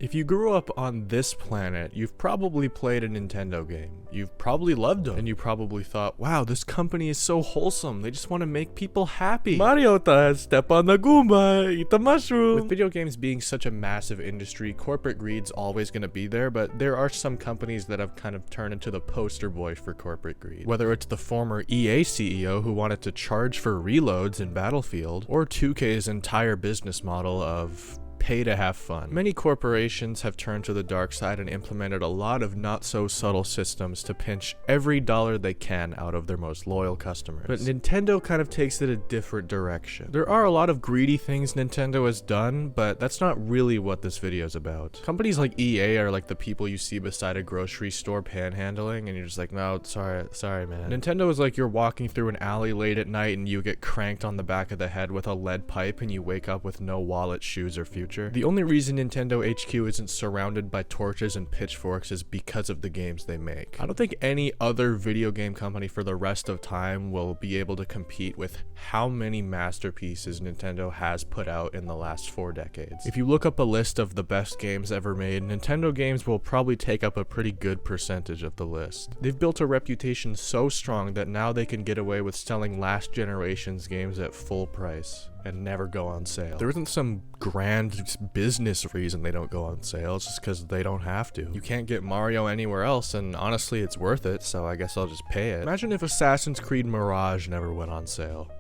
If you grew up on this planet, you've probably played a Nintendo game. You've probably loved them, and you probably thought, wow, this company is so wholesome. They just want to make people happy. Mario does step on the Goomba, eat the mushroom. With video games being such a massive industry, corporate greed's always going to be there, but there are some companies that have kind of turned into the poster boy for corporate greed. Whether it's the former EA CEO who wanted to charge for reloads in Battlefield, or 2K's entire business model of pay to have fun. Many corporations have turned to the dark side and implemented a lot of not so subtle systems to pinch every dollar they can out of their most loyal customers. But Nintendo kind of takes it a different direction. There are a lot of greedy things Nintendo has done, but that's not really what this video is about. Companies like EA are like the people you see beside a grocery store panhandling and you're just like, no, sorry man. Nintendo is like you're walking through an alley late at night and you get cranked on the back of the head with a lead pipe and you wake up with no wallet, shoes, or future. The only reason Nintendo HQ isn't surrounded by torches and pitchforks is because of the games they make. I don't think any other video game company for the rest of time will be able to compete with how many masterpieces Nintendo has put out in the last 4 decades. If you look up a list of the best games ever made, Nintendo games will probably take up a pretty good percentage of the list. They've built a reputation so strong that now they can get away with selling last generation's games at full price and never go on sale. There isn't some grand business reason they don't go on sale, it's just because they don't have to. You can't get Mario anywhere else, and honestly it's worth it, so I guess I'll just pay it. Imagine if Assassin's Creed Mirage never went on sale.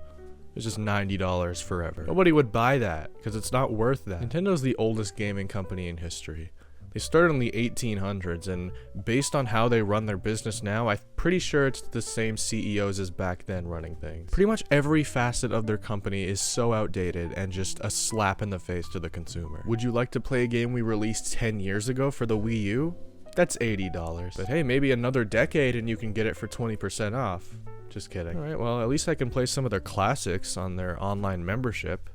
It's just $90 forever. Nobody would buy that, because it's not worth that. Nintendo's the oldest gaming company in history. They started in the 1800s, and based on how they run their business now, I'm pretty sure it's the same CEOs as back then running things. Pretty much every facet of their company is so outdated and just a slap in the face to the consumer. Would you like to play a game we released 10 years ago for the Wii U? That's $80. But hey, maybe another decade and you can get it for 20% off. Just kidding. Alright, well, at least I can play some of their classics on their online membership.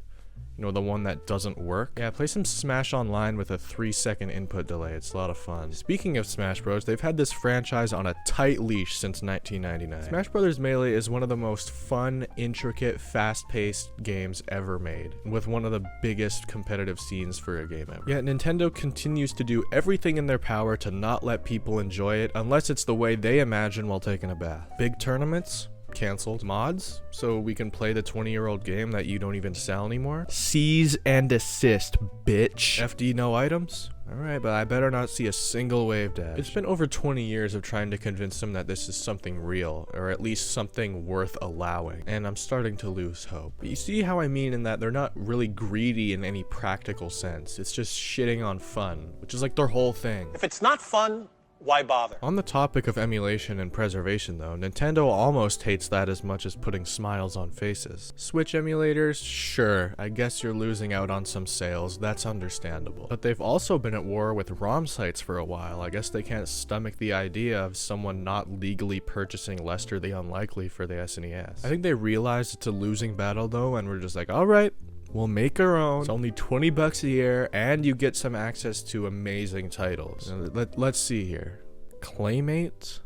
You know, the one that doesn't work. Yeah, play some Smash Online with a 3-second input delay. It's a lot of fun. Speaking of Smash Bros, they've had this franchise on a tight leash since 1999. Smash Bros Melee is one of the most fun, intricate, fast-paced games ever made, with one of the biggest competitive scenes for a game ever. Yet Nintendo continues to do everything in their power to not let people enjoy it unless it's the way they imagine while taking a bath. Big tournaments? Canceled. Mods, so we can play the 20-year-old game that you don't even sell anymore. Seize and desist, bitch. FD no items? Alright, but I better not see a single wave dash. It's been over 20 years of trying to convince them that this is something real, or at least something worth allowing, and I'm starting to lose hope. But you see how I mean in that they're not really greedy in any practical sense. It's just shitting on fun, which is like their whole thing. If it's not fun, why bother? On the topic of emulation and preservation though, Nintendo almost hates that as much as putting smiles on faces. Switch emulators? Sure, I guess you're losing out on some sales, that's understandable. But they've also been at war with ROM sites for a while. I guess they can't stomach the idea of someone not legally purchasing Lester the Unlikely for the SNES. I think they realized it's a losing battle though, and we're just like, alright, we'll make our own. It's only $20 a year, and you get some access to amazing titles. Let's see here. Claymate?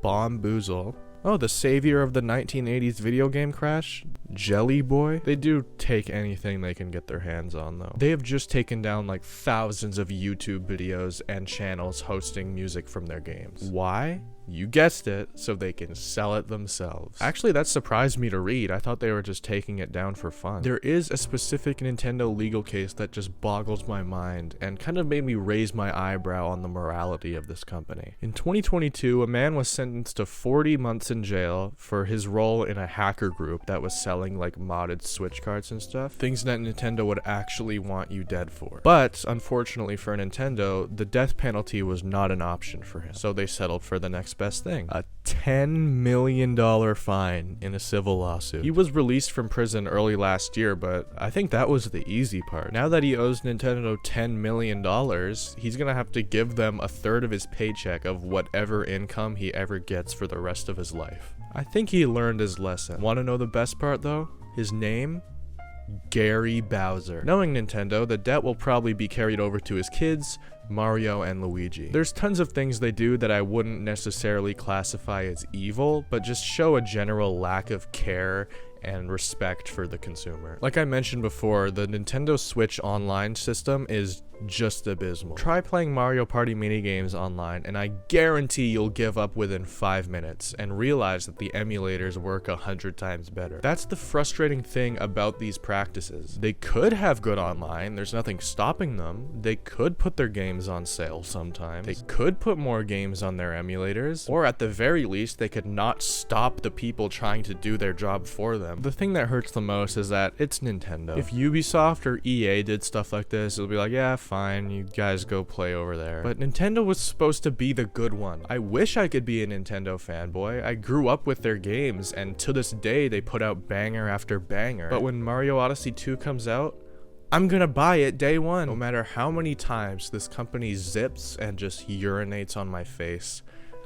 Bomboozle. Oh, the savior of the 1980s video game crash? Jelly Boy? They do take anything they can get their hands on, though. They have just taken down like thousands of YouTube videos and channels hosting music from their games. Why? You guessed it, so they can sell it themselves. Actually, that surprised me to read. I thought they were just taking it down for fun. There is a specific Nintendo legal case that just boggles my mind and kind of made me raise my eyebrow on the morality of this company. In 2022, a man was sentenced to 40 months in jail for his role in a hacker group that was selling like modded Switch cards and stuff. Things that Nintendo would actually want you dead for. But, unfortunately for Nintendo, the death penalty was not an option for him. So they settled for the next best thing. A $10 million fine in a civil lawsuit. He was released from prison early last year, but I think that was the easy part. Now that he owes Nintendo $10 million, he's gonna have to give them a third of his paycheck of whatever income he ever gets for the rest of his life. I think he learned his lesson. Want to know the best part though? His name? Gary Bowser. Knowing Nintendo, the debt will probably be carried over to his kids, Mario and Luigi. There's tons of things they do that I wouldn't necessarily classify as evil, but just show a general lack of care and respect for the consumer. Like I mentioned before, the Nintendo Switch online system is just abysmal. Try playing Mario Party minigames online, and I guarantee you'll give up within 5 minutes and realize that the emulators work 100 times better. That's the frustrating thing about these practices. They could have good online, there's nothing stopping them. They could put their games on sale sometimes. They could put more games on their emulators, or at the very least, they could not stop the people trying to do their job for them. The thing that hurts the most is that it's Nintendo. If Ubisoft or EA did stuff like this, it'll be like, yeah, fine, you guys go play over there. But Nintendo was supposed to be the good one. I wish I could be a Nintendo fanboy. I grew up with their games, and to this day, they put out banger after banger. But when Mario Odyssey 2 comes out, I'm gonna buy it day one. No matter how many times this company zips and just urinates on my face,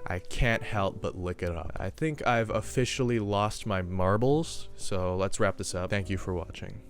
I can't help but lick it up. I think I've officially lost my marbles, so let's wrap this up. Thank you for watching.